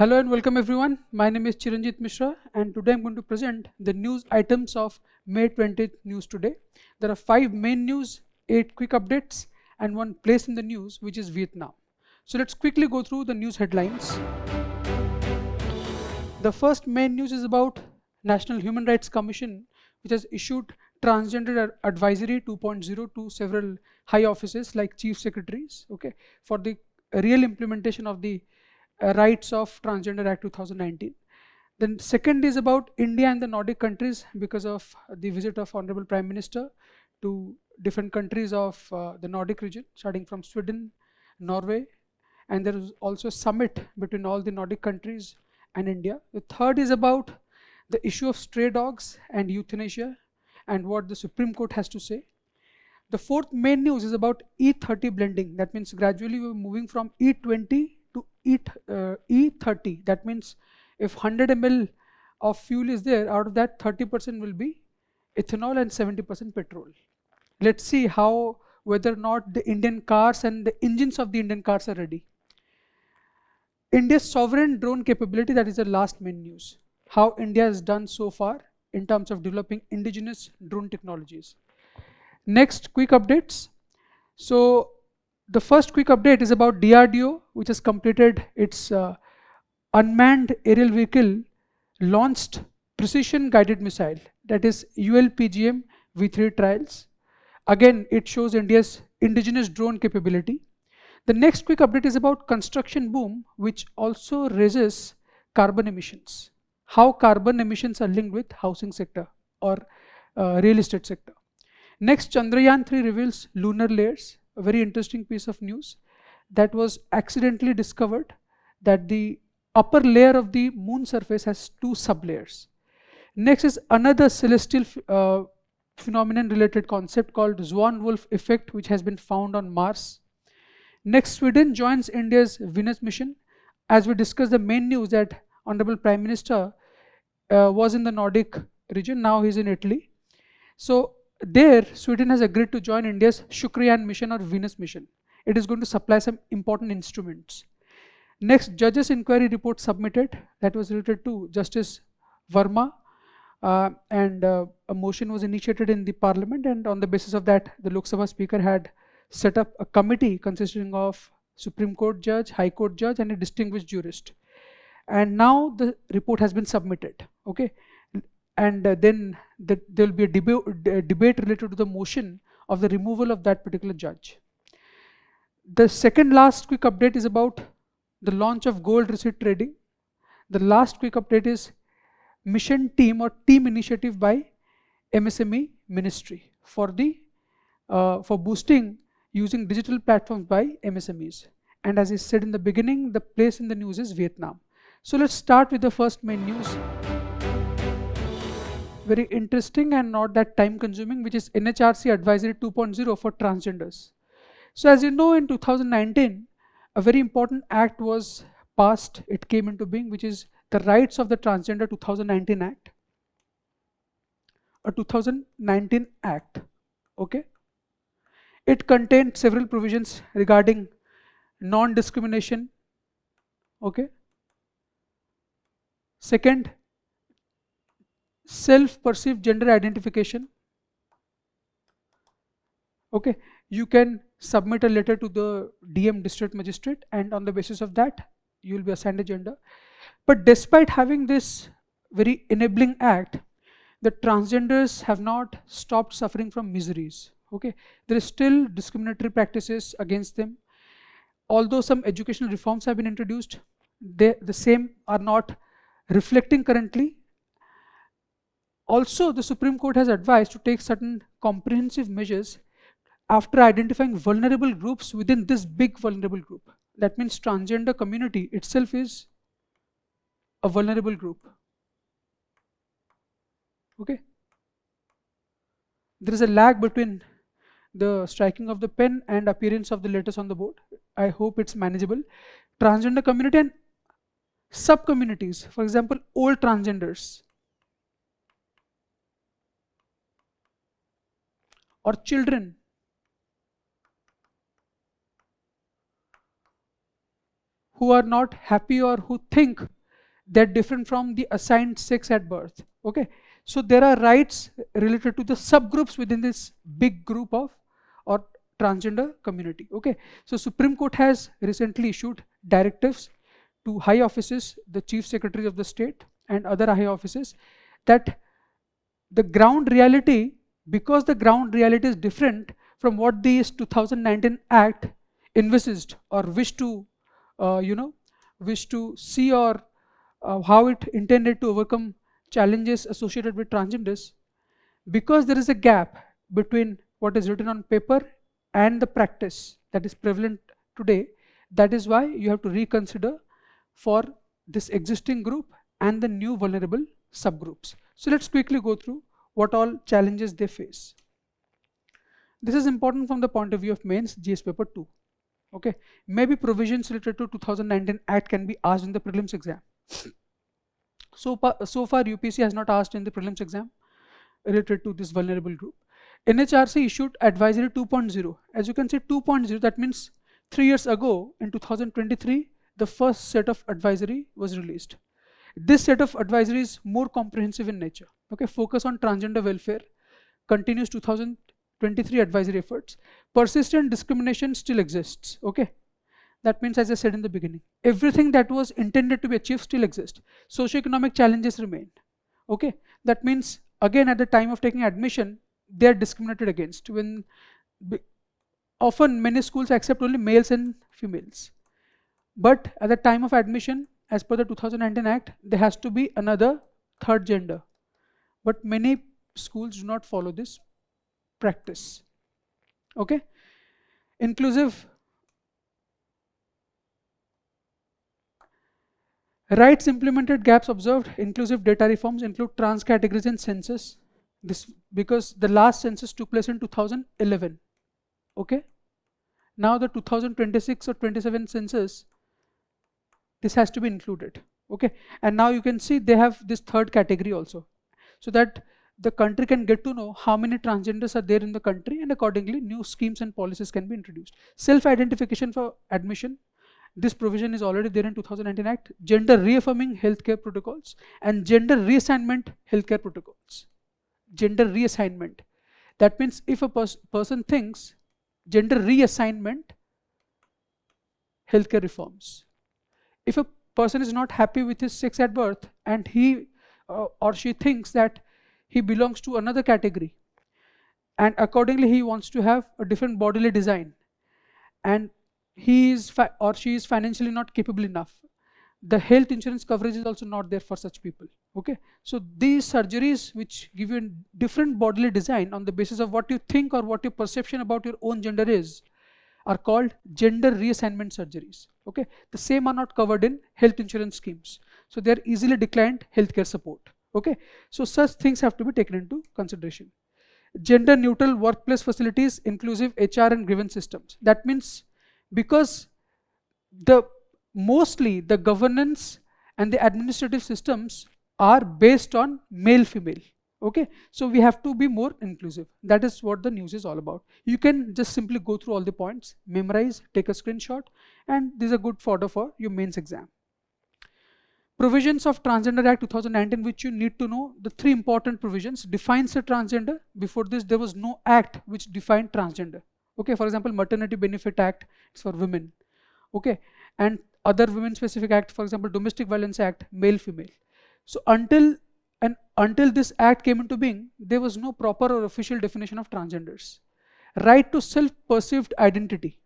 Hello and welcome everyone. My name is Chiranjit Mishra and today I'm going to present the news items of May 20th news today. There are 5 main news, 8 quick updates and 1 place in the news which is Vietnam. So let's quickly go through the news headlines. The first main news is about National Human Rights Commission which has issued Transgender Advisory 2.0 to several high offices like chief secretaries, for the real implementation of the Rights of Transgender Act 2019. Then second is about India and the Nordic countries because of the visit of Honorable Prime Minister to different countries of the Nordic region, starting from Sweden, Norway, and there is also a summit between all the Nordic countries and India. The third is about the issue of stray dogs and euthanasia and what the Supreme Court has to say. The fourth main news is about E30 blending. That means gradually we're moving from E20 to E30. That means if 100 ml of fuel is there, out of that 30% will be ethanol and 70% petrol. Let's see how whether or not the Indian cars and the engines of the Indian cars are ready. India's sovereign drone capability, that is the last main news. How India has done so far in terms of developing indigenous drone technologies. Next, quick updates. So the first quick update is about DRDO, which has completed its unmanned aerial vehicle launched precision guided missile, that is ULPGM V3 trials. Again, it shows India's indigenous drone capability. The next quick update is about construction boom, which also raises carbon emissions. How carbon emissions are linked with housing sector or real estate sector. Next, Chandrayaan-3 reveals lunar layers, a very interesting piece of news that was accidentally discovered that the upper layer of the moon surface has 2 sublayers. Next is another celestial phenomenon related concept called Swan-Wolf effect, which has been found on Mars. Next, Sweden joins India's Venus mission. As we discussed, the main news that Honorable Prime Minister was in the Nordic region, now he's in Italy. So there, Sweden has agreed to join India's Shukrayaan mission or Venus mission. It is going to supply some important instruments. Next, judges inquiry report submitted that was related to Justice Verma, and a motion was initiated in the parliament, and on the basis of that, the Lok Sabha speaker had set up a committee consisting of Supreme Court judge, High Court judge, and a distinguished jurist. And now the report has been submitted. And then there will be a debate related to the motion of the removal of that particular judge. The second last quick update is about the launch of gold receipt trading. The last quick update is mission team or team initiative by MSME ministry for boosting using digital platforms by MSMEs. And as I said in the beginning, the place in the news is Vietnam. So let's start with the first main news. Very interesting and not that time consuming, which is NHRC Advisory 2.0 for transgenders. So as you know, in 2019, a very important act was passed, it came into being, which is the Rights of the Transgender 2019 Act. A 2019 Act, It contained several provisions regarding non-discrimination, Second, self-perceived gender identification. You can submit a letter to the DM district magistrate, and on the basis of that, you will be assigned a gender. But despite having this very enabling act, the transgenders have not stopped suffering from miseries. There is still discriminatory practices against them. Although some educational reforms have been introduced, the same are not reflecting currently. Also, the Supreme Court has advised to take certain comprehensive measures after identifying vulnerable groups within this big vulnerable group. That means transgender community itself is a vulnerable group. There is a lag between the striking of the pen and appearance of the letters on the board. I hope it's manageable. Transgender community and sub-communities, for example, old transgenders or children who are not happy or who think they're different from the assigned sex at birth. Okay, so there are rights related to the subgroups within this big group of or transgender community. Okay, so Supreme Court has recently issued directives to high offices, the chief secretary of the state and other high offices, that the ground reality, because the ground reality is different from what the 2019 Act envisaged or wished to, wish to see, or how it intended to overcome challenges associated with transgenders, because there is a gap between what is written on paper and the practice that is prevalent today. That is why you have to reconsider for this existing group and the new vulnerable subgroups. So let's quickly go through what all challenges they face. This is important from the point of view of mains GS paper 2. Okay, maybe provisions related to 2019 Act can be asked in the prelims exam. So far UPSC has not asked in the prelims exam related to this vulnerable group. NHRC issued advisory 2.0. As you can see, 2.0, that means 3 years ago in 2023 the first set of advisory was released. This set of advisory is more comprehensive in nature. Okay, focus on transgender welfare, continues 2023 advisory efforts. Persistent discrimination still exists. Okay, that means, as I said in the beginning, everything that was intended to be achieved still exists. Socioeconomic challenges remain. Okay, that means again at the time of taking admission they are discriminated against. When often many schools accept only males and females, but at the time of admission, as per the 2019 Act, there has to be another third gender. But many schools do not follow this practice. Okay, inclusive rights implemented, gaps observed. Inclusive data reforms include trans categories in census. This because the last census took place in 2011. Okay, now the 2026 or 27 census, this has to be included. Okay, and now you can see they have this third category also, so that the country can get to know how many transgenders are there in the country, and accordingly new schemes and policies can be introduced. Self-identification for admission, this provision is already there in 2019 Act. Gender reaffirming healthcare protocols and gender reassignment healthcare protocols. Gender reassignment, that means if a person thinks gender reassignment healthcare reforms. If a person is not happy with his sex at birth and he or she thinks that he belongs to another category, and accordingly he wants to have a different bodily design, and he is or she is financially not capable enough, the health insurance coverage is also not there for such people. Okay, so these surgeries which give you a different bodily design on the basis of what you think or what your perception about your own gender is are called gender reassignment surgeries. Okay, the same are not covered in health insurance schemes, so they are easily declined healthcare support. Okay, so such things have to be taken into consideration. Gender neutral workplace facilities, inclusive HR and grievance systems. That means because mostly the governance and the administrative systems are based on male female. Okay, so we have to be more inclusive. That is what the news is all about. You can just simply go through all the points, memorize, take a screenshot, and these are good fodder for your mains exam. Provisions of Transgender Act 2019, which you need to know. The three important provisions: defines a transgender. Before this there was no act which defined transgender. Okay, for example, Maternity Benefit Act is for women. Okay, and other women specific act, for example, Domestic Violence Act, male female. So until this act came into being, there was no proper or official definition of transgenders. Right to self-perceived identity.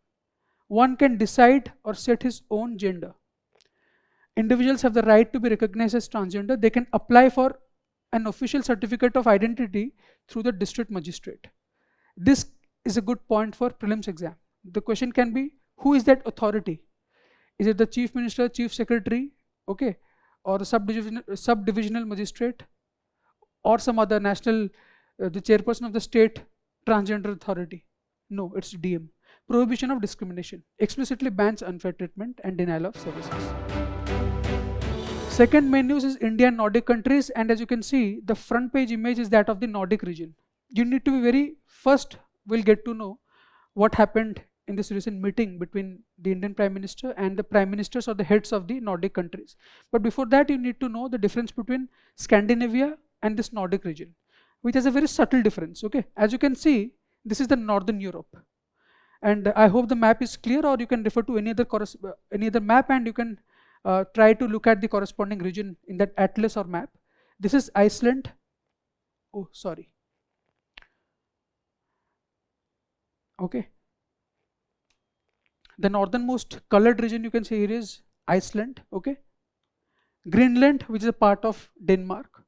One can decide or set his own gender. Individuals have the right to be recognized as transgender. They can apply for an official certificate of identity through the district magistrate. This is a good point for prelims exam. The question can be, who is that authority? Is it the chief minister, chief secretary, okay, or a subdivisional magistrate, or some other national, the chairperson of the state transgender authority? No, it's DM. Prohibition of discrimination. Explicitly bans unfair treatment and denial of services. Second main news is India and Nordic countries, and as you can see, the front page image is that of the Nordic region. You need to be first we'll get to know what happened in this recent meeting between the Indian Prime Minister and the Prime Ministers or the heads of the Nordic countries. But before that, you need to know the difference between Scandinavia and this Nordic region, which has a very subtle difference. Okay, as you can see, this is the Northern Europe, and I hope the map is clear, or you can refer to any other map, and you can try to look at the corresponding region in that atlas or map. This is Iceland. Oh, sorry. Okay. The northernmost colored region you can see here is Iceland. Okay. Greenland, which is a part of Denmark.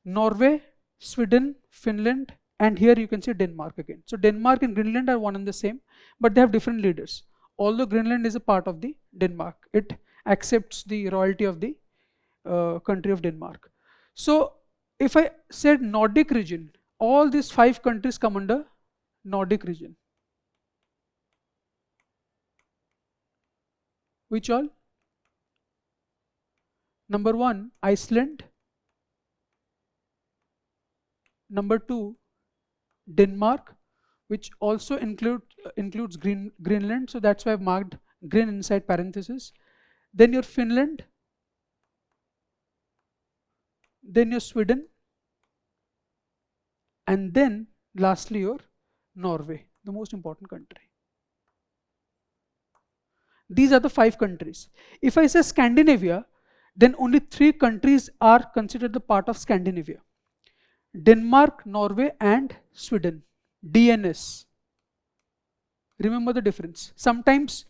Norway, Sweden, Finland, and here you can see Denmark again. So Denmark and Greenland are one and the same, but they have different leaders. Although Greenland is a part of the Denmark, it accepts the royalty of the country of Denmark. So if I said Nordic region, all these 5 countries come under Nordic region. Which all? Number 1, Iceland. Number 2, Denmark, which also includes Greenland, so that's why I've marked green inside parentheses. Then your Finland, then your Sweden, and then lastly your Norway, the most important country. These are the 5 countries. If I say Scandinavia, then only 3 countries are considered the part of Scandinavia: Denmark, Norway, and Sweden. DNS. Remember the difference. Sometimes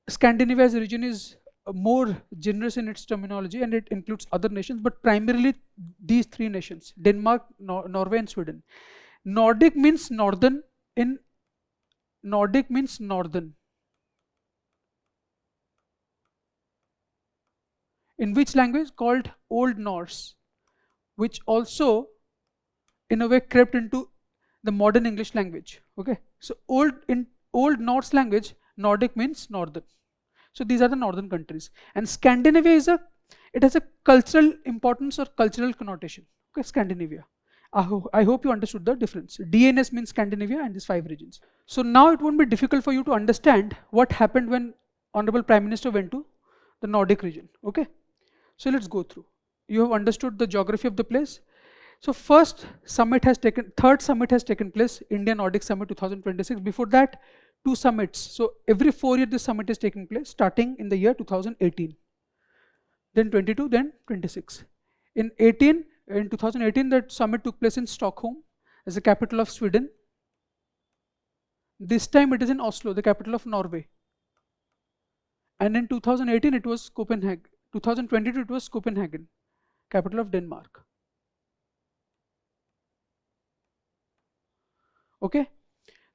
Scandinavia as a region is more generous in its terminology and it includes other nations, but primarily these 3 nations: Denmark, Norway, and Sweden. Nordic means northern. Nordic means northern. In which language? Called Old Norse, which also in a way crept into the modern English language. Okay, so in Old Norse language, Nordic means northern. So these are the northern countries, and Scandinavia it has a cultural importance or cultural connotation. Okay, Scandinavia. I hope you understood the difference. DNS means Scandinavia and these 5 regions. So now it won't be difficult for you to understand what happened when Honorable Prime Minister went to the Nordic region. Okay, so let's go through. You have understood the geography of the place. So third summit has taken place, India Nordic Summit 2026. Before that, 2 summits. So every 4 years this summit is taking place, starting in the year 2018. Then 22, then 26. In 2018, that summit took place in Stockholm, as the capital of Sweden. This time it is in Oslo, the capital of Norway. And in 2018 it was Copenhagen. 2022 it was Copenhagen, capital of Denmark. Okay,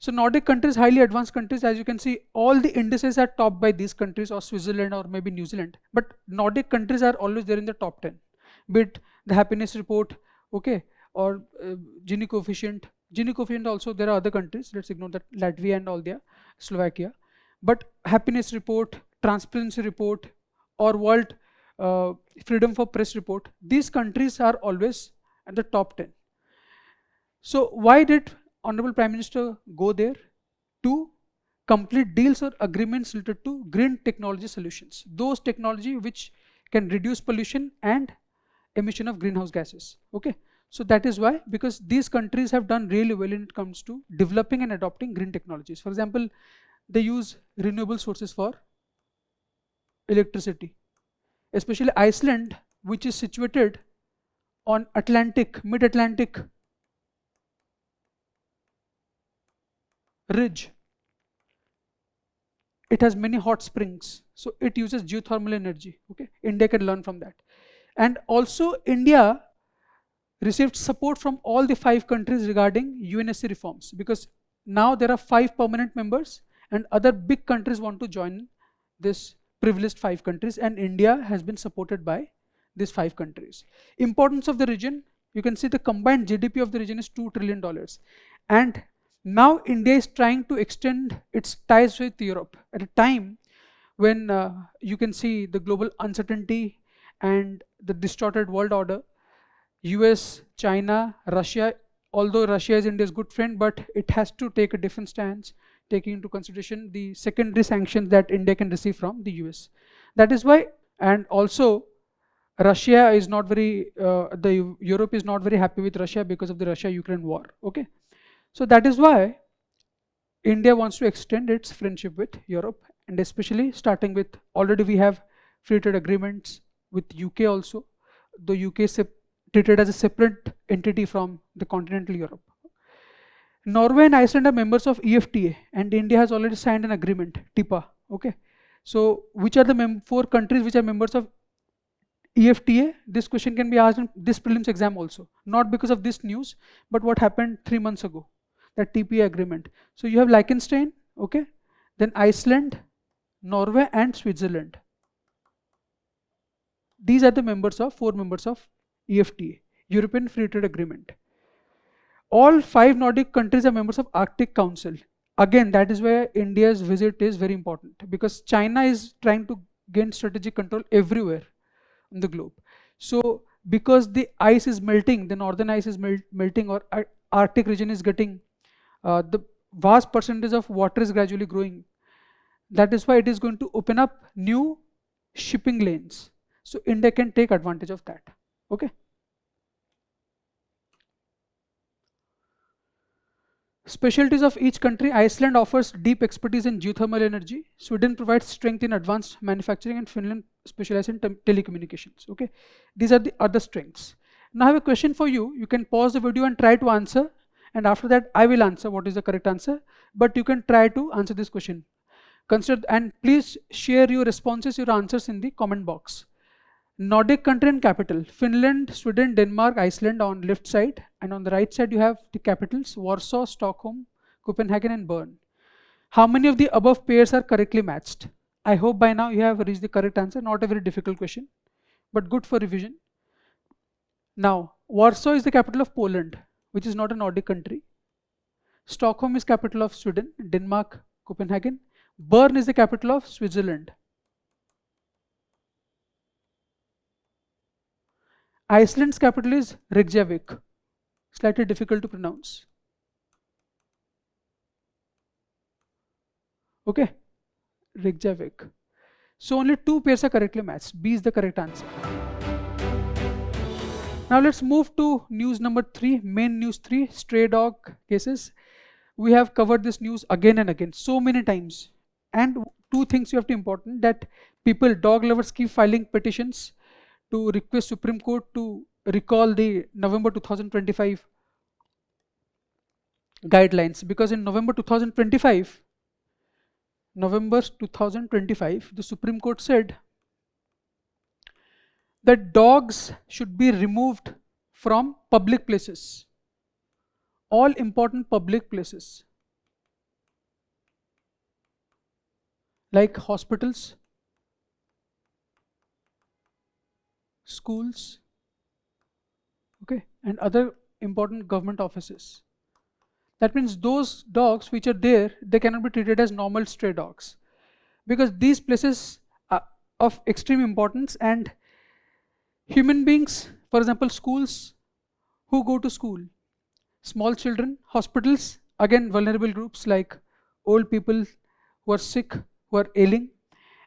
so Nordic countries, highly advanced countries. As you can see, all the indices are topped by these countries, or Switzerland, or maybe New Zealand. But Nordic countries are always there in the top 10. Be it the happiness report, okay, or Gini coefficient. Gini coefficient also, there are other countries. Let's ignore that, Latvia and all there, Slovakia. But happiness report, transparency report, or world freedom for press report, these countries are always at the top 10. So why did Honorable Prime Minister go there? To complete deals or agreements related to green technology solutions, those technology which can reduce pollution and emission of greenhouse gases. Okay, so that is why, because these countries have done really well when it comes to developing and adopting green technologies. For example, they use renewable sources for electricity. Especially Iceland, which is situated on mid-Atlantic ridge. It has many hot springs, so it uses geothermal energy. Okay, India can learn from that. And also India received support from all the 5 countries regarding UNSC reforms, because now there are 5 permanent members and other big countries want to join this privileged 5 countries, and India has been supported by these 5 countries. Importance of the region, you can see the combined GDP of the region is $2 trillion. And now India is trying to extend its ties with Europe at a time when you can see the global uncertainty and the distorted world order. US, China, Russia, although Russia is India's good friend, but it has to take a different stance, taking into consideration the secondary sanctions that India can receive from the US. That is why, and also Russia is not very, Europe is not very happy with Russia because of the Russia-Ukraine war. Okay, so that is why India wants to extend its friendship with Europe, and especially starting with, already we have free trade agreements with UK also. The UK is treated as a separate entity from the continental Europe. Norway and Iceland are members of EFTA, and India has already signed an agreement, TIPA. Okay, so which are the 4 countries which are members of EFTA? This question can be asked in this prelims exam also, not because of this news, but what happened 3 months ago, that TPA agreement. So you have Liechtenstein, okay, then Iceland, Norway, and Switzerland. These are the members of 4 members of EFTA, European Free Trade Agreement. All 5 Nordic countries are members of Arctic Council. Again, that is where India's visit is very important, because China is trying to gain strategic control everywhere on the globe. So because the ice is melting, the northern ice is melting, or Arctic region is getting, the vast percentage of water is gradually growing. That is why it is going to open up new shipping lanes. So India can take advantage of that. Okay. Specialties of each country. Iceland offers deep expertise in geothermal energy. Sweden provides strength in advanced manufacturing, and Finland specializes in telecommunications. Okay, these are the other strengths. Now I have a question for you. You can pause the video and try to answer, and after that I will answer what is the correct answer, but you can try to answer this question. Consider, and please share your responses, your answers in the comment box. Nordic country and capital: Finland, Sweden, Denmark, Iceland on left side, and on the right side you have the capitals: Warsaw, Stockholm, Copenhagen, and Bern. How many of the above pairs are correctly matched? I hope by now you have reached the correct answer. Not a very difficult question, but good for revision. Now, Warsaw is the capital of Poland, which is not a Nordic country. Stockholm is capital of Sweden, Denmark, Copenhagen. Bern is the capital of Switzerland. Iceland's capital is Reykjavik, slightly difficult to pronounce. Okay, Reykjavik. So only 2 pairs are correctly matched. B is the correct answer. Now let's move to news number 3, main news 3, stray dog cases. We have covered this news again and again, so many times. And 2 things you have to important, that people, dog lovers, keep filing petitions to request Supreme Court to recall the November 2025 guidelines, because in November 2025, the Supreme Court said that dogs should be removed from public places, all important public places like hospitals, schools, okay, and other important government offices. That means those dogs which are there, they cannot be treated as normal stray dogs, because these places are of extreme importance, and human beings, for example, schools, who go to school, small children, hospitals, again vulnerable groups like old people who are sick, who are ailing,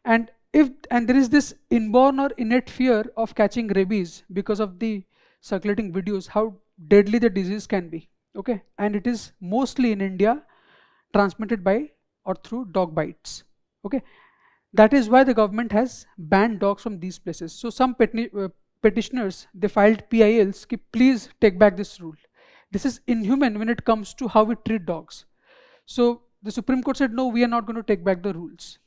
and there is this inborn or innate fear of catching rabies because of the circulating videos, how deadly the disease can be. Okay, and it is mostly in India transmitted by or through dog bites. Okay, that is why the government has banned dogs from these places. So some petitioners, they filed PILs, please take back this rule. This is inhuman when it comes to how we treat dogs. So the Supreme Court said, no, we are not going to take back the rules,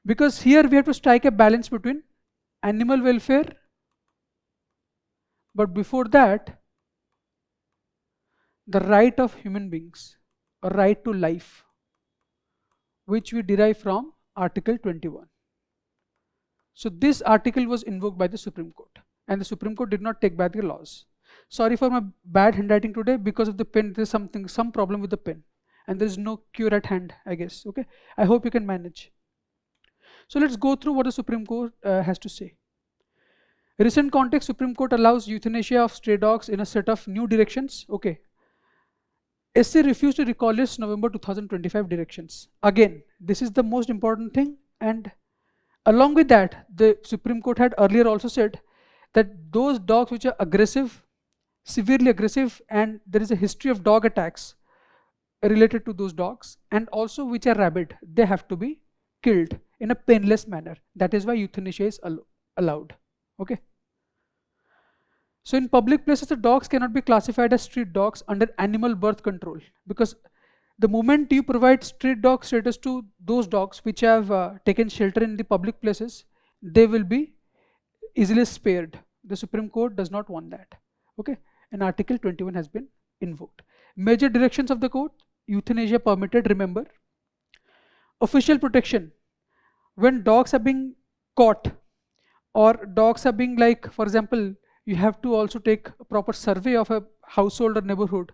because here we have to strike a balance between animal welfare, but before that, the right of human beings, a right to life, which we derive from Article 21. So this article was invoked by the Supreme Court, and the Supreme Court did not take back the laws. Sorry for my bad handwriting today, because of the pen, there's some problem with the pen, and there is no cure at hand, I guess. Okay, I hope you can manage. So let's go through what the Supreme Court has to say. Recent context: Supreme Court allows euthanasia of stray dogs in a set of new directions. Okay, SC refused to recall its November 2025 directions. Again, this is the most important thing, and along with that, the Supreme Court had earlier also said that those dogs which are aggressive, severely aggressive, and there is a history of dog attacks related to those dogs, and also which are rabid, they have to be killed in a painless manner. That is why euthanasia is allowed. Okay. So in public places, the dogs cannot be classified as street dogs under animal birth control, because the moment you provide street dog status to those dogs which have taken shelter in the public places, they will be easily spared. The Supreme Court does not want that. Okay, and Article 21 has been invoked. Major directions of the court: euthanasia permitted. Remember, official protection. When dogs are being caught, or dogs are being, like, for example, you have to also take a proper survey of a household or neighborhood,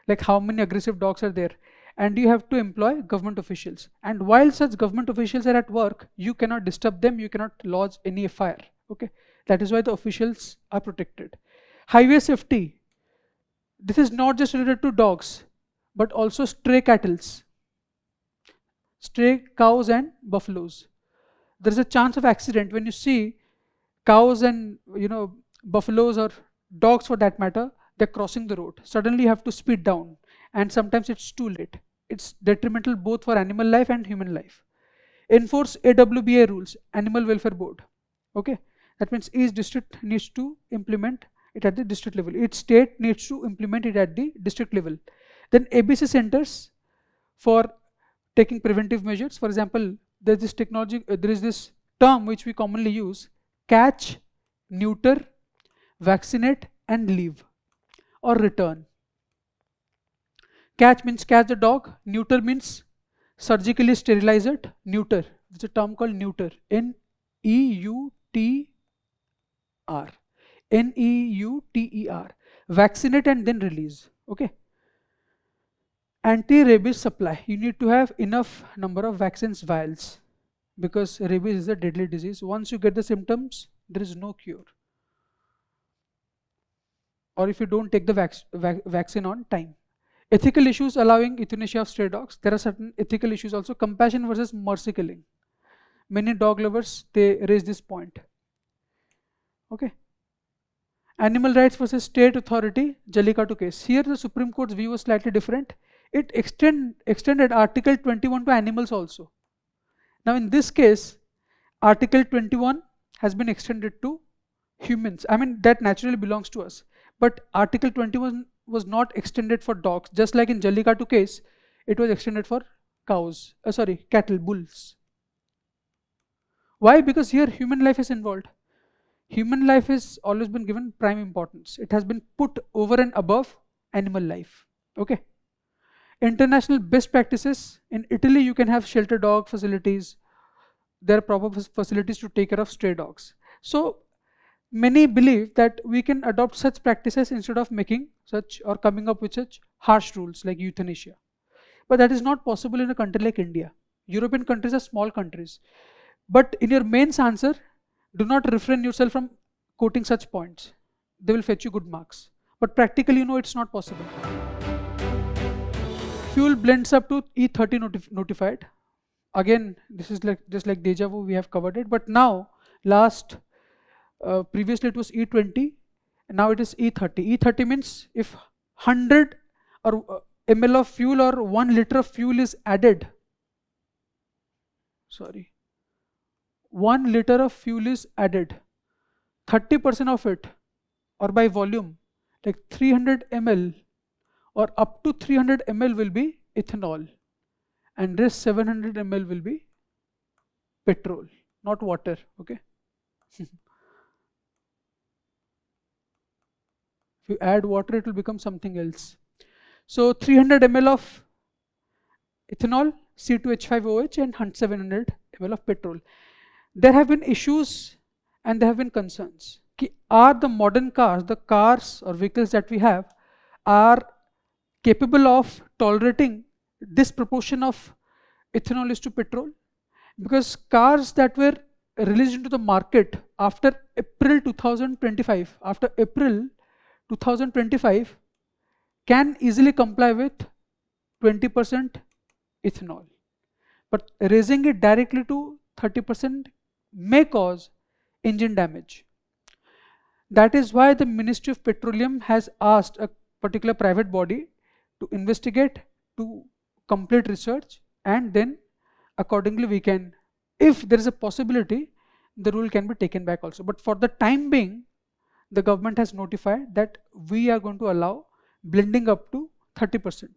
like how many aggressive dogs are there, and you have to employ government officials. And while such government officials are at work, you cannot disturb them, you cannot lodge any FIR. Okay, that is why the officials are protected. Highway safety. This is not just related to dogs, but also stray cattle, stray cows and buffaloes. There is a chance of accident when you see cows and buffaloes or dogs for that matter, they're crossing the road. Suddenly you have to speed down, and sometimes it's too late. It's detrimental both for animal life and human life. Enforce AWBA rules, Animal Welfare Board. Okay, that means each district needs to implement it at the district level. Each state needs to implement it at the district level. Then ABC centers for taking preventive measures. For example, there is this term which we commonly use: catch, neuter, vaccinate, and leave or return. Catch means catch the dog, neuter means surgically sterilize it. Neuter, it's a term called neuter, N-E-U-T-R, N-E-U-T-E-R. Vaccinate and then release. Okay. Anti-rabies supply, you need to have enough number of vaccines vials, because rabies is a deadly disease. Once you get the symptoms, there is no cure, or if you don't take the vaccine on time. Ethical issues allowing euthanasia of stray dogs. There are certain ethical issues also. Compassion versus mercy killing. Many dog lovers, they raise this point. Okay. Animal rights versus state authority, Jallikattu case. Here the Supreme Court's view was slightly different. It extended Article 21 to animals also. Now in this case, Article 21 has been extended to humans. I mean, that naturally belongs to us. But Article 21 was not extended for dogs. Just like in Jallikattu case, it was extended for cattle, bulls. Why? Because here human life is involved. Human life has always been given prime importance. It has been put over and above animal life. Okay. International best practices. In Italy, you can have shelter dog facilities. There are proper facilities to take care of stray dogs. So many believe that we can adopt such practices instead of making such or coming up with such harsh rules like euthanasia. But that is not possible in a country like India. European countries are small countries. But in your mains answer, do not refrain yourself from quoting such points. They will fetch you good marks. But practically, you know, it's not possible. Fuel blends up to E30 notified. Again, this is just like deja vu, we have covered it. But now, previously it was E20, and now it is E30. E30 means if 100 or ml of fuel or 1 liter of fuel is added, 1 liter of fuel is added, 30% of it, or by volume, like 300 ml or up to 300 ml will be ethanol, and rest 700 ml will be petrol, not water. Okay. If you add water, it will become something else. So 300 ml of ethanol, C2H5OH, and 700 ml of petrol. There have been issues and there have been concerns. Are the modern cars, the cars or vehicles that we have, are capable of tolerating this proportion of ethanol is to petrol? Because cars that were released into the market after April 2025, can easily comply with 20% ethanol. But raising it directly to 30% may cause engine damage. That is why the Ministry of Petroleum has asked a particular private body to investigate, to complete research, and then accordingly we can, if there is a possibility, the rule can be taken back also. But for the time being, the government has notified that we are going to allow blending up to 30%.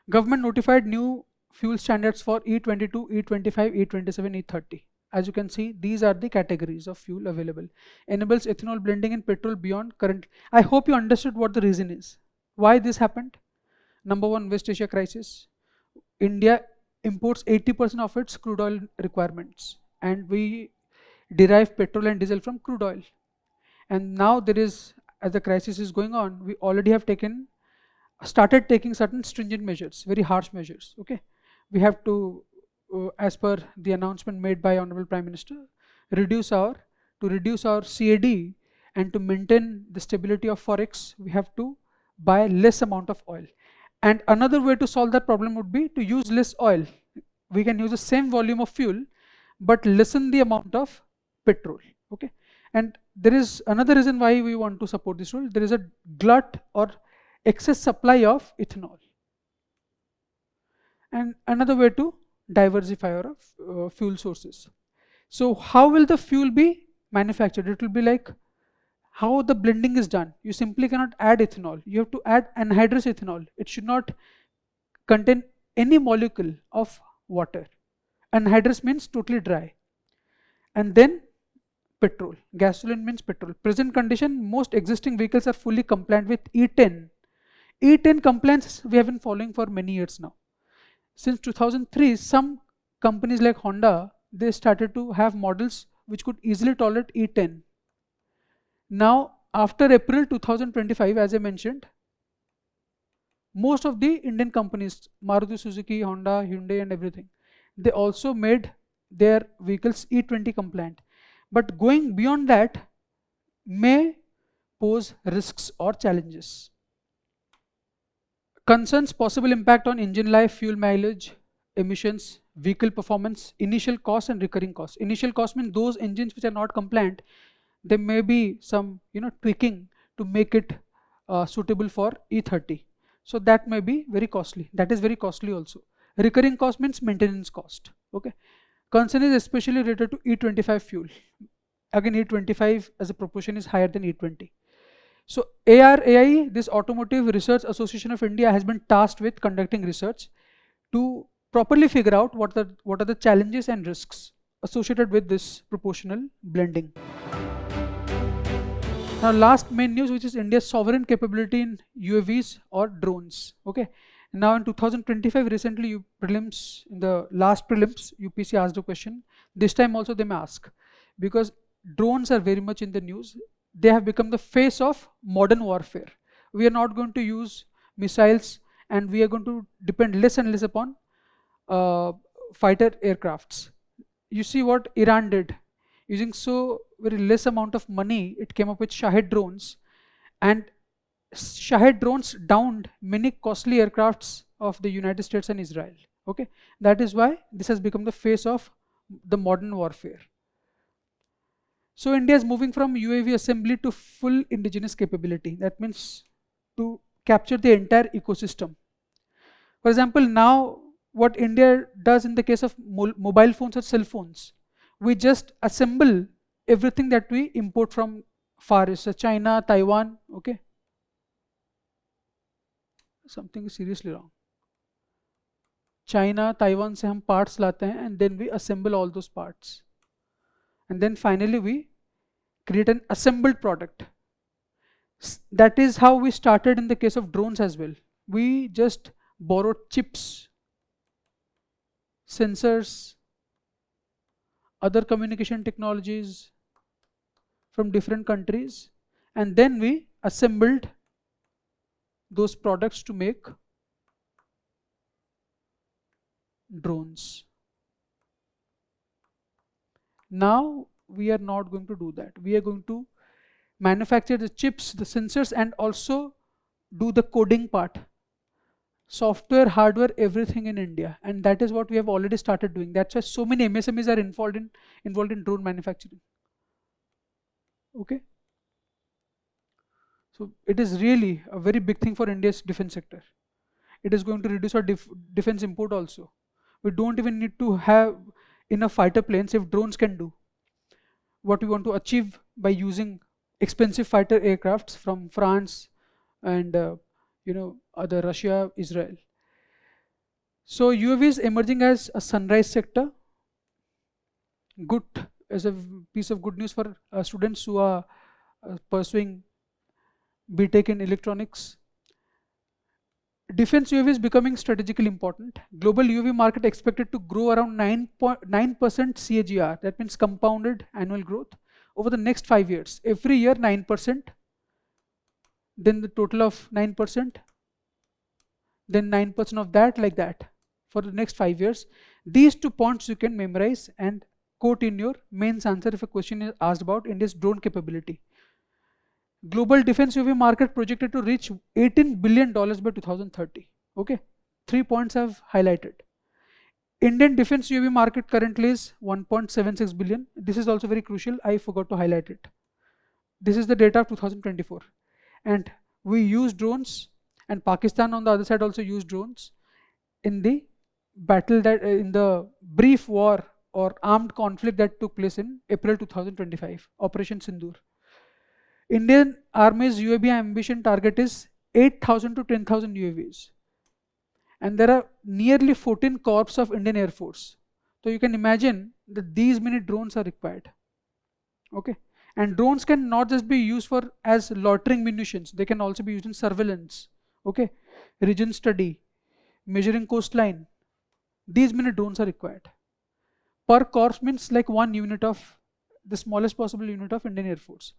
Government notified new fuel standards for E22, E25, E27, E30. As you can see, these are the categories of fuel available. Enables ethanol blending in petrol beyond current. I hope you understood what the reason is. Why this happened? Number one, West Asia crisis. India imports 80% of its crude oil requirements, and we derive petrol and diesel from crude oil. And now there is, as the crisis is going on, we already have started taking certain stringent measures, very harsh measures. Okay, we have to, as per the announcement made by Honorable Prime Minister, reduce our CAD, and to maintain the stability of forex, we have to buy less amount of oil. And another way to solve that problem would be to use less oil. We can use the same volume of fuel, but lessen the amount of petrol. Okay, and there is another reason why we want to support this rule. There is a glut or excess supply of ethanol, and another way to diversify our fuel sources. So how will the fuel be manufactured? It will be like how the blending is done. You simply cannot add ethanol. You have to add anhydrous ethanol. It should not contain any molecule of water. Anhydrous means totally dry. And then petrol. Gasoline means petrol. Present condition, most existing vehicles are fully compliant with E10. E10 compliance we have been following for many years now. Since 2003, some companies like Honda, they started to have models which could easily tolerate E10. Now, after April 2025, as I mentioned, most of the Indian companies, Maruti Suzuki, Honda, Hyundai and everything, they also made their vehicles E20 compliant. But going beyond that may pose risks or challenges. Concerns possible impact on engine life, fuel mileage, emissions, vehicle performance, initial costs and recurring costs. Initial costs mean those engines which are not compliant, there may be some tweaking to make it suitable for E30. So that may be very costly. That is very costly also. Recurring cost means maintenance cost. Okay. Concern is especially related to E25 fuel. Again, E25 as a proportion is higher than E20. So ARAI, this Automotive Research Association of India, has been tasked with conducting research to properly figure out what are the challenges and risks associated with this proportional blending. Now, last main news, which is India's sovereign capability in UAVs or drones. Okay. Now in 2025, recently in the last prelims, UPSC asked a question. This time also they may ask, because drones are very much in the news. They have become the face of modern warfare. We are not going to use missiles, and we are going to depend less and less upon fighter aircrafts. You see what Iran did. Using so very less amount of money, it came up with Shahed drones, and Shahed drones downed many costly aircrafts of the United States and Israel. Okay, that is why this has become the face of the modern warfare. So India is moving from UAV assembly to full indigenous capability. That means to capture the entire ecosystem. For example, now what India does in the case of mobile phones or cell phones, we just assemble everything that we import from Far East, China, Taiwan. Okay, something is seriously wrong. China, Taiwan से हम parts लाते हैं, and then we assemble all those parts, and then finally we create an assembled product. That is how we started in the case of drones as well. We just borrowed chips, sensors, other communication technologies from different countries, and then we assembled those products to make drones. Now we are not going to do that. We are going to manufacture the chips, the sensors, and also do the coding part. Software, hardware, everything in India, and that is what we have already started doing. That's why so many MSMEs are involved in drone manufacturing. Okay, so it is really a very big thing for India's defense sector. It is going to reduce our defense import also. We don't even need to have enough fighter planes if drones can do what we want to achieve by using expensive fighter aircrafts from France and other Russia, Israel. So UAV is emerging as a sunrise sector. Good, as a piece of good news for students who are pursuing BTech in electronics. Defense UAV is becoming strategically important. Global UAV market expected to grow around 9% CAGR. That means compounded annual growth over the next 5 years. Every year 9%, then the total of 9%, then 9% of that, like that, for the next 5 years. These 2 points you can memorize and quote in your mains answer if a question is asked about India's drone capability. Global defense UAV market projected to reach $18 billion by 2030. Okay, 3 points I've highlighted. Indian defense UAV market currently is 1.76 billion. This is also very crucial. I forgot to highlight it. This is the data of 2024. And we use drones, and Pakistan on the other side also used drones in the battle that in the brief war or armed conflict that took place in April 2025, Operation Sindoor. Indian Army's UAV ambition target is 8,000 to 10,000 UAVs. And there are nearly 14 corps of Indian Air Force. So you can imagine that these many drones are required. Okay. And drones can not just be used for as loitering munitions, they can also be used in surveillance. Okay. Region study, measuring coastline. These many drones are required. Per corps means like one unit of, the smallest possible unit of Indian Air Force.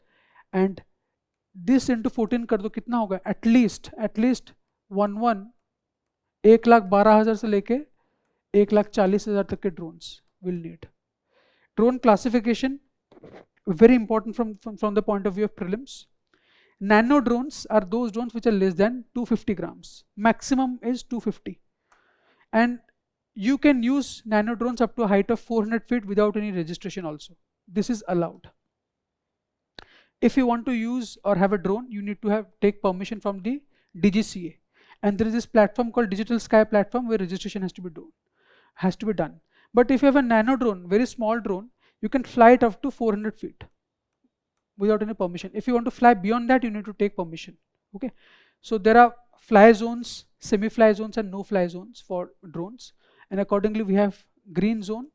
And this into 14 कर दो कितना होगा? At least 1,12,000 से लेके 1,40,000 तक के drones will need. Drone classification, very important from the point of view of prelims. Nano drones are those drones which are less than 250 grams. Maximum is 250. And you can use nano drones up to a height of 400 feet without any registration also. This is allowed. If you want to use or have a drone, you need to take permission from the DGCA. And there is this platform called Digital Sky platform where registration has to be done. But if you have a nano drone, very small drone, you can fly it up to 400 feet without any permission. If you want to fly beyond that, you need to take permission. Okay. So there are fly zones, semi-fly zones, and no-fly zones for drones. And accordingly, we have green zone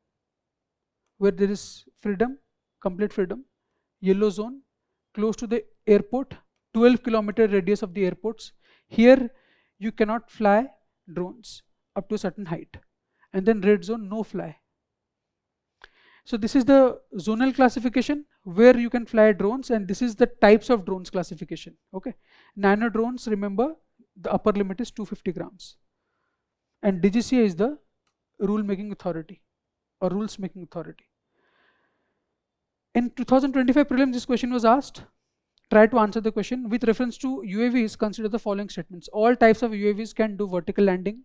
where there is freedom, complete freedom. Yellow zone, close to the airport, 12-kilometer radius of the airports. Here, you cannot fly drones up to a certain height. And then red zone, no fly. So this is the zonal classification where you can fly drones, and this is the types of drones classification. Okay, nano drones, remember the upper limit is 250 grams. And DGCA is the rule making authority or rules making authority. In 2025 prelims, this question was asked. Try to answer the question. With reference to UAVs, consider the following statements. All types of UAVs can do vertical landing.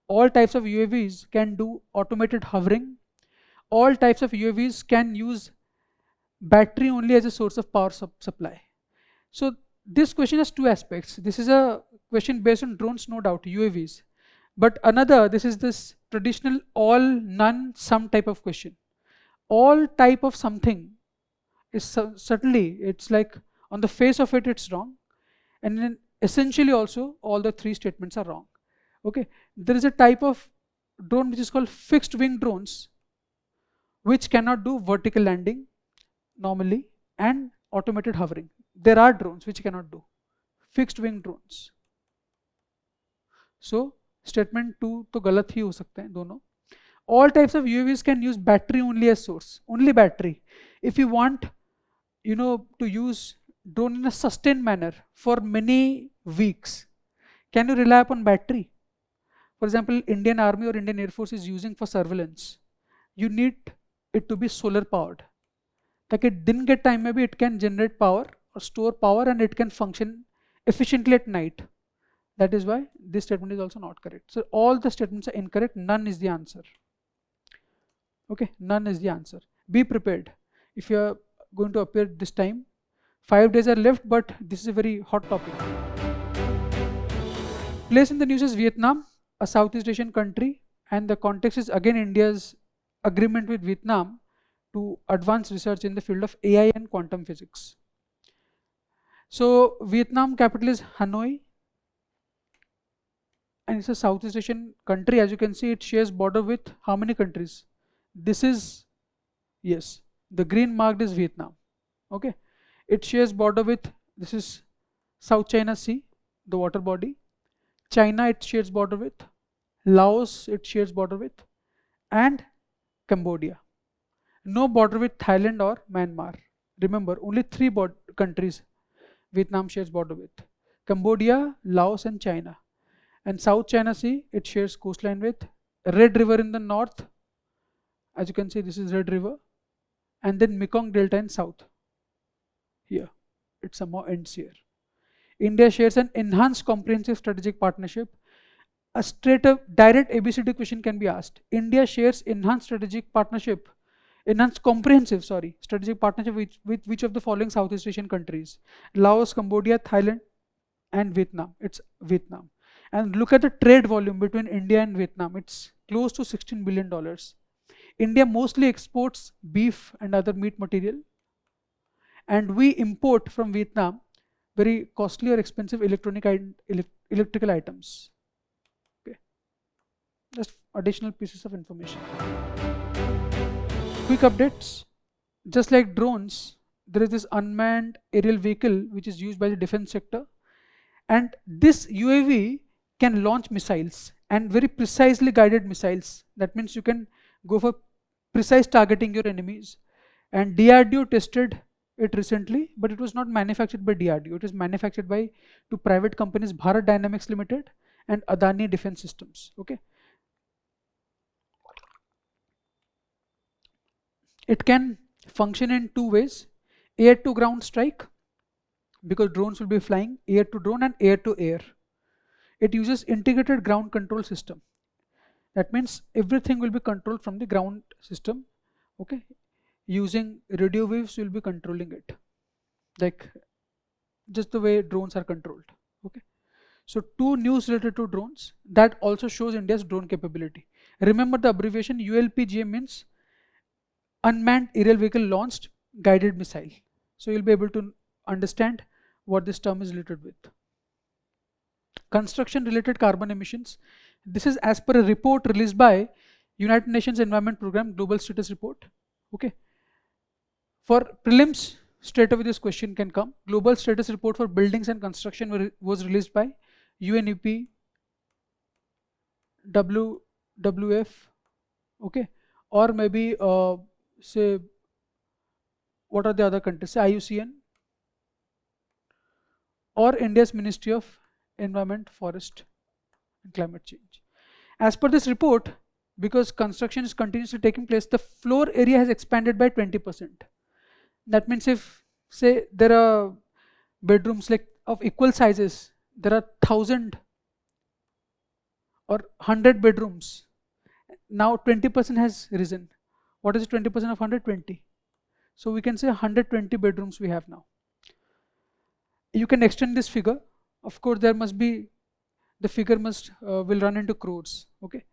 All types of UAVs can do automated hovering. All types of UAVs can use battery only as a source of power supply. So this question has 2 aspects. This is a question based on drones, no doubt, UAVs. But another, this is this traditional all, none, some type of question. All type of something is certainly, it's like on the face of it, it's wrong. And then essentially also, all the 3 statements are wrong. Okay, there is a type of drone which is called fixed wing drones, which cannot do vertical landing normally and automated hovering. There are drones which cannot do fixed wing drones. So statement 2 तो गलत ही हो सकते हैं दोनों. All types of UAVs can use battery only as source, only battery. If you want, to use drone in a sustained manner for many weeks, can you rely upon battery? For example, Indian Army or Indian Air Force is using for surveillance. You need it to be solar powered. ताकि दिन के time में भी it can generate power or store power, and it can function efficiently at night. That is why this statement is also not correct. So all the statements are incorrect. None is the answer. Okay, none is the answer. Be prepared. If you are going to appear this time, 5 days are left, but this is a very hot topic. Place in the news is Vietnam, a Southeast Asian country, and the context is again India's agreement with Vietnam to advance research in the field of AI and quantum physics. So Vietnam capital is Hanoi, and it's a Southeast Asian country. As you can see, it shares border with how many countries? This is, yes, the green marked is Vietnam. Okay, it shares border with, this is South China Sea, the water body. China it shares border with, Laos it shares border with, and Cambodia. No border with Thailand or Myanmar. Remember, only 3 countries Vietnam shares border with: Cambodia, Laos, and China. And South China Sea, it shares coastline with Red River in the north. As you can see, this is Red River, and then Mekong Delta in south. Here, it somehow ends here. India shares an enhanced comprehensive strategic partnership. A straight up direct ABCD question can be asked. India shares enhanced strategic partnership, enhanced comprehensive, strategic partnership with which of the following Southeast Asian countries? Laos, Cambodia, Thailand, and Vietnam. It's Vietnam. And look at the trade volume between India and Vietnam. It's close to $16 billion. India mostly exports beef and other meat material, and we import from Vietnam very costly or expensive electrical items. Okay, just additional pieces of information. Quick updates. Just like drones, there is this unmanned aerial vehicle which is used by the defense sector, and this UAV can launch missiles, and very precisely guided missiles. That means you can go for precise targeting your enemies. And DRDO tested it recently, but it was not manufactured by DRDO. It is manufactured by 2 private companies, Bharat Dynamics Limited and Adani Defense Systems. Okay, it can function in 2 ways: air to ground strike, because drones will be flying, air to drone, and air to air. It uses integrated ground control system. That means everything will be controlled from the ground system. Okay, using radio waves will be controlling it, like just the way drones are controlled. Okay, so 2 news related to drones that also shows India's drone capability. Remember the abbreviation ULPGA means unmanned aerial vehicle launched guided missile. So you'll be able to understand what this term is related with. Construction related carbon emissions. This is as per a report released by United Nations Environment Program Global Status Report. Okay, for prelims straight away this question can come. Global Status Report for buildings and construction was released by UNEP, WWF, okay, or maybe say what are the other countries, say IUCN, or India's Ministry of Environment, Forest and Climate Change. As per this report, because construction is continuously taking place, the floor area has expanded by 20%. That means if say there are bedrooms like of equal sizes, there are 1,000 or 100 bedrooms, now 20% has risen. What is 20% of 120? So we can say 120 bedrooms we have now. You can extend this figure. Of course, there must be, the figure must will run into crores. Okay,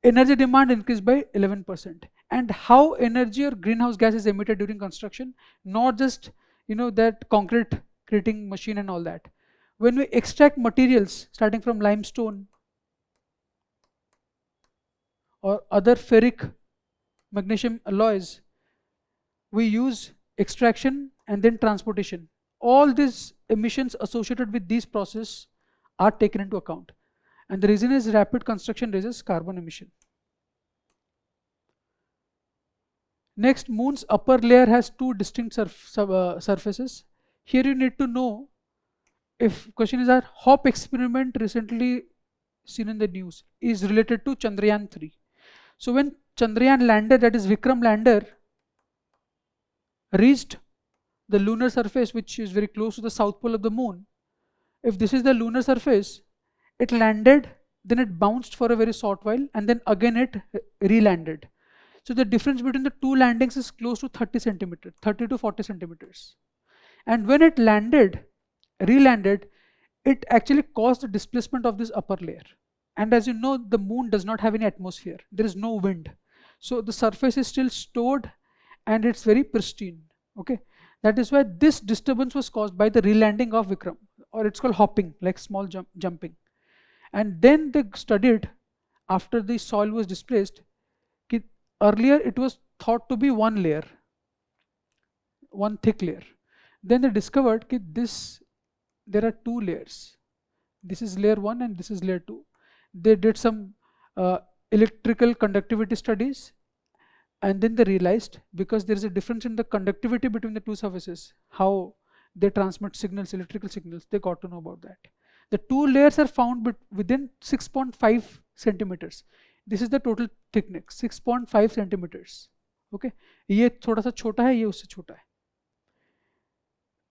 energy demand increased by 11%. And how energy or greenhouse gas is emitted during construction? Not just that concrete creating machine and all that. When we extract materials starting from limestone or other ferric magnesium alloys, we use extraction and then transportation. All these emissions associated with these processes are taken into account, and the reason is rapid construction raises carbon emission. Next, moon's upper layer has 2 distinct surfaces. Here you need to know, if question is, our HOP experiment recently seen in the news is related to Chandrayaan 3. So when Chandrayaan lander, that is Vikram lander, reached the lunar surface, which is very close to the south pole of the moon, if this is the lunar surface, it landed, then it bounced for a very short while, and then again it re-landed. So the difference between the two landings is close to 30 centimeters, 30 to 40 centimeters. And when it landed, re-landed, it actually caused the displacement of this upper layer. And as you know, the moon does not have any atmosphere. There is no wind. So the surface is still stored and it's very pristine. Okay. That is why this disturbance was caused by the re-landing of Vikram, or it's called hopping, like small jumping. And then they studied, after the soil was displaced, earlier it was thought to be one layer, one thick layer. Then they discovered that there are two layers. This is layer 1 and this is layer 2. They did some electrical conductivity studies, and then they realized, because there is a difference in the conductivity between the two surfaces, how they transmit signals, electrical signals, they got to know about that. The two layers are found within 6.5 centimeters. This is the total thickness, 6.5 centimeters. Okay, ये थोड़ा सा छोटा है, ये उससे छोटा है.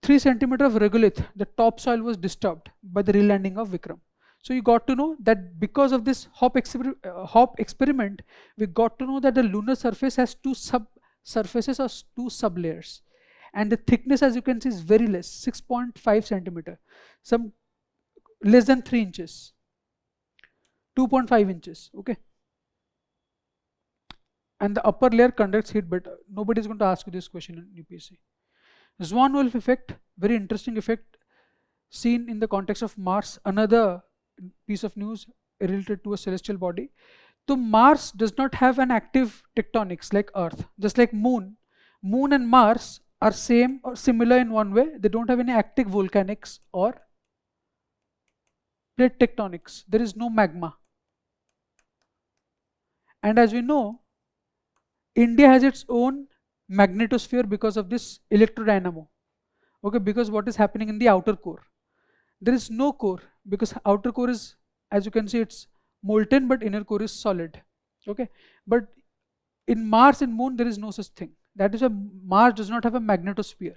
3 centimeters of regolith, the topsoil was disturbed by the re-landing of Vikram. So you got to know that because of this hop experiment, we got to know that the lunar surface has two sub-surfaces or two sub-layers. And the thickness, as you can see, is very less, 6.5 centimeter, some less than 3 inches, 2.5 inches, okay? And the upper layer conducts heat better. Nobody is going to ask you this question in UPSC. Swan-Wolf effect, very interesting effect seen in the context of Mars. Another piece of news related to a celestial body. So Mars does not have an active tectonics like Earth, just like Moon. Moon and Mars are same or similar in one way. They don't have any active volcanics or plate tectonics. There is no magma. And as we know, India has its own magnetosphere because of this electrodynamo. Okay, because what is happening in the outer core? There is no core, because outer core is, as you can see, it's molten, but inner core is solid. Okay, but in Mars and Moon there is no such thing. That is why Mars does not have a magnetosphere.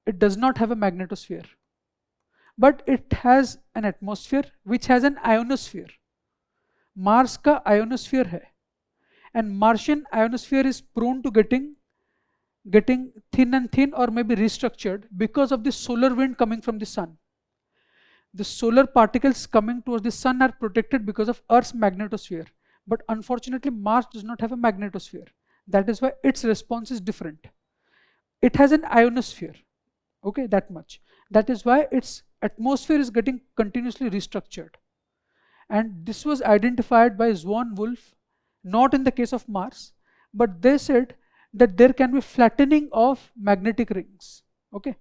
It does not have a magnetosphere, but it has an atmosphere which has an ionosphere. Mars का ionosphere है, and Martian ionosphere is prone to getting thin and thin, or maybe restructured, because of the solar wind coming from the sun. The solar particles coming towards the sun are protected because of Earth's magnetosphere, but unfortunately Mars does not have a magnetosphere. That is why its response is different. It has an ionosphere, okay, that much. That is why its atmosphere is getting continuously restructured, and this was identified by Swan-Wolf, not in the case of Mars, but they said that there can be flattening of magnetic rings. Okay,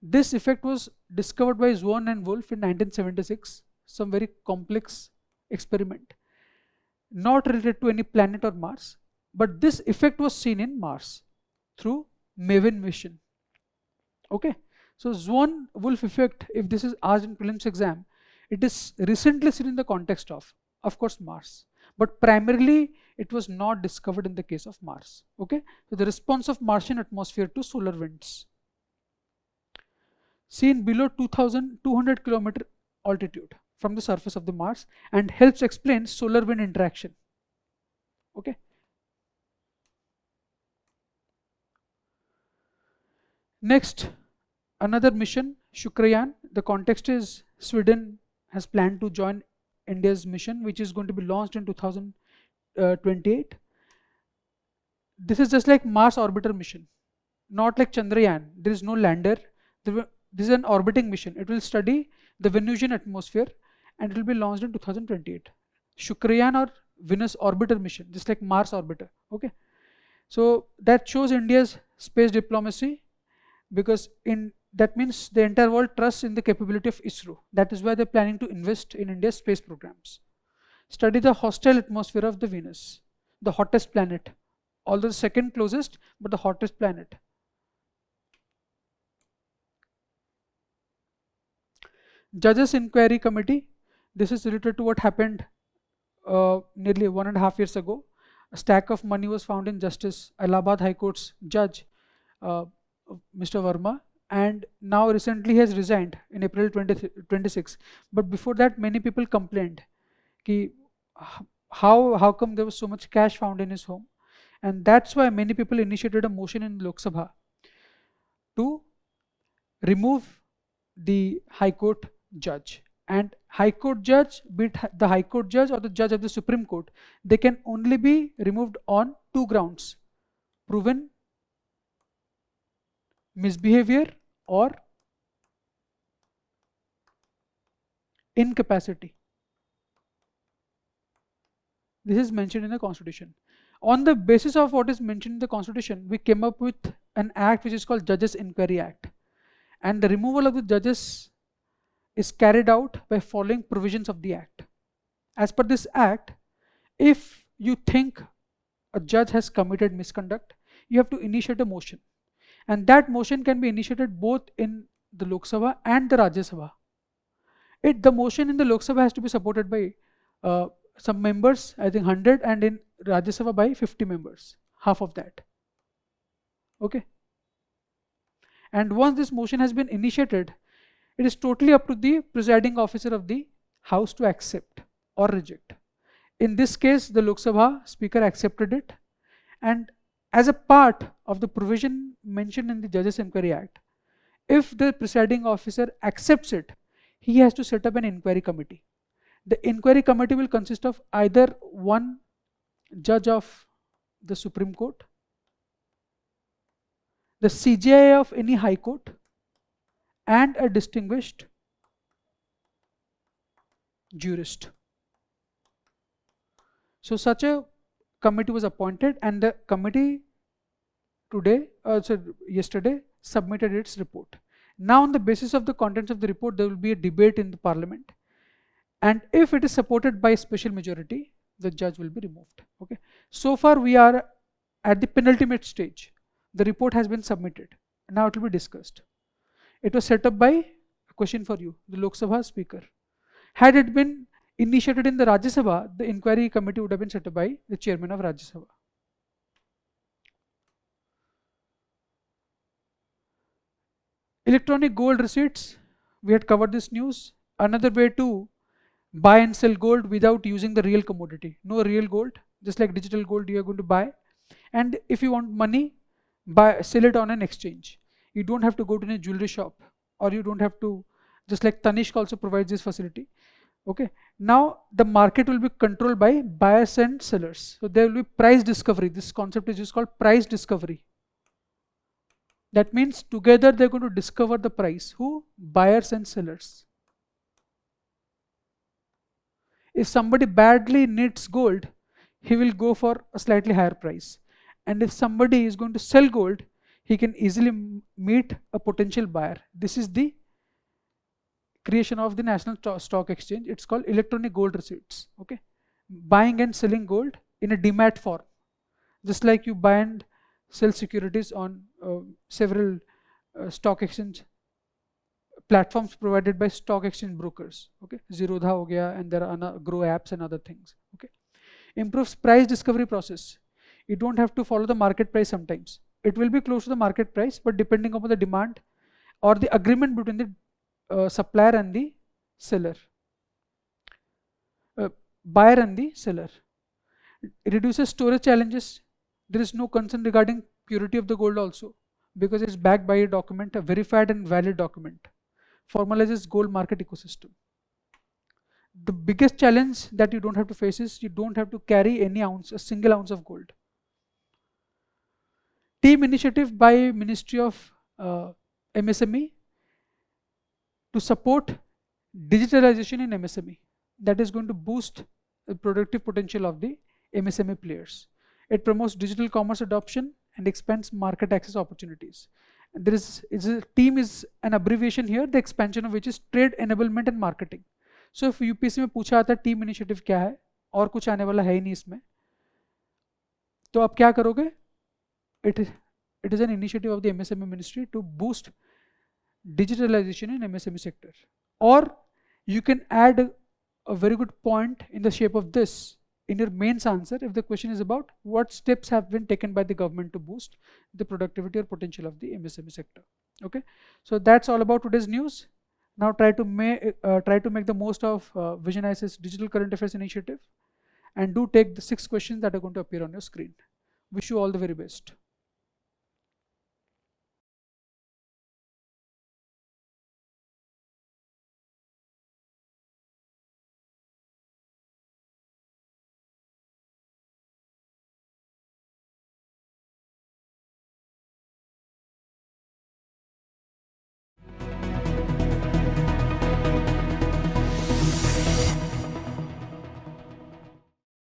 this effect was discovered by Swan and Wolf in 1976, some very complex experiment, not related to any planet or Mars, but this effect was seen in Mars through MAVEN mission. Okay, so Swan-Wolf effect, if this is asked in prelims exam, it is recently seen in the context of course, Mars, but primarily it was not discovered in the case of Mars. Okay, so the response of Martian atmosphere to solar winds seen below 2,200 kilometer altitude from the surface of the Mars, and helps explain solar wind interaction. Okay, next, another mission, Shukrayaan. The context is Sweden has planned to join India's mission, which is going to be launched in 2028. This is just like Mars orbiter mission, not like Chandrayaan. There is no lander. This is an orbiting mission. It will study the Venusian atmosphere, and it will be launched in 2028. Shukrayaan or Venus orbiter mission, just like Mars orbiter. Okay, so that shows India's space diplomacy, because that means the entire world trusts in the capability of ISRO. That is why they're planning to invest in India's space programs. Study the hostile atmosphere of the Venus, the hottest planet, although the second closest, but the hottest planet. Judges Inquiry Committee. This is related to what happened nearly 1.5 years ago. A stack of money was found in Justice Allahabad High Court's judge uh, Mr. Verma, and now recently he has resigned in April 2026. But before that, many people complained ki how come there was so much cash found in his home, and that's why many people initiated a motion in Lok Sabha to remove the High Court judge. And High Court judge, be it the High Court judge or the judge of the Supreme Court, they can only be removed on two grounds: proven misbehavior or incapacity. This is mentioned in the Constitution. On the basis of what is mentioned in the Constitution, we came up with an act which is called Judges Inquiry Act. And the removal of the judges is carried out by following provisions of the act. As per this act, if you think a judge has committed misconduct, you have to initiate a motion. And that motion can be initiated both in the Lok Sabha and the Rajya Sabha. The motion in the Lok Sabha has to be supported by some members, I think 100, and in Rajya Sabha by 50 members, half of that. Okay. And once this motion has been initiated, it is totally up to the presiding officer of the House to accept or reject. In this case, the Lok Sabha Speaker accepted it, and as a part of the provision mentioned in the Judges Inquiry Act, if the presiding officer accepts it, he has to set up an inquiry committee. The inquiry committee will consist of either one judge of the Supreme Court, the CJI of any High Court, and a distinguished jurist. So such a committee was appointed, and the committee yesterday submitted its report. Now on the basis of the contents of the report, there will be a debate in the parliament, and if it is supported by a special majority, the judge will be removed. Okay. So far we are at the penultimate stage. The report has been submitted. Now it will be discussed. It was set up by, a question for you, the Lok Sabha Speaker. Had it been initiated in the Rajya Sabha, the inquiry committee would have been set up by the chairman of Rajya Sabha. Electronic gold receipts, we had covered this news. Another way to buy and sell gold without using the real commodity. No real gold, just like digital gold you are going to buy. And if you want money, sell it on an exchange. You don't have to go to a jewelry shop, or you don't have to, just like Tanishq also provides this facility. Okay. Now the market will be controlled by buyers and sellers. So there will be price discovery. This concept is just called price discovery. That means together they're going to discover the price. Who? Buyers and sellers. If somebody badly needs gold, he will go for a slightly higher price. And if somebody is going to sell gold, he can easily meet a potential buyer. This is the creation of the National Stock Exchange. It's called electronic gold receipts. Okay, buying and selling gold in a demat form, just like you buy and sell securities on several stock exchange platforms provided by stock exchange brokers. Okay, Zerodha ho gaya, and there are Grow apps and other things. Okay, improves price discovery process. You don't have to follow the market price sometimes. It will be close to the market price, but depending upon the demand or the agreement between the supplier and the seller, buyer and the seller. It reduces storage challenges. There is no concern regarding purity of the gold also, because it's backed by a document, a verified and valid document. Formalizes gold market ecosystem. The biggest challenge that you don't have to face is you don't have to carry any ounce, a single ounce of gold. Team initiative by Ministry of MSME to support digitalization in MSME. That is going to boost the productive potential of the MSME players. It promotes digital commerce adoption and expands market access opportunities. And team is an abbreviation here, the expansion of which is trade enablement and marketing. So if UPSC में पूछा आता team initiative क्या है और कुछ आने वाला है ही नहीं इसमें, तो आप क्या करोगे? It is an initiative of the MSME ministry to boost digitalization in MSME sector. Or you can add a very good point in the shape of this. in your mains answer if the question is about what steps have been taken by the government to boost the productivity or potential of the MSME sector. Okay, so that's all about today's news. Now try to make the most of Vision IS's digital current affairs initiative, and do take the 6 questions that are going to appear on your screen. Wish you all the very best.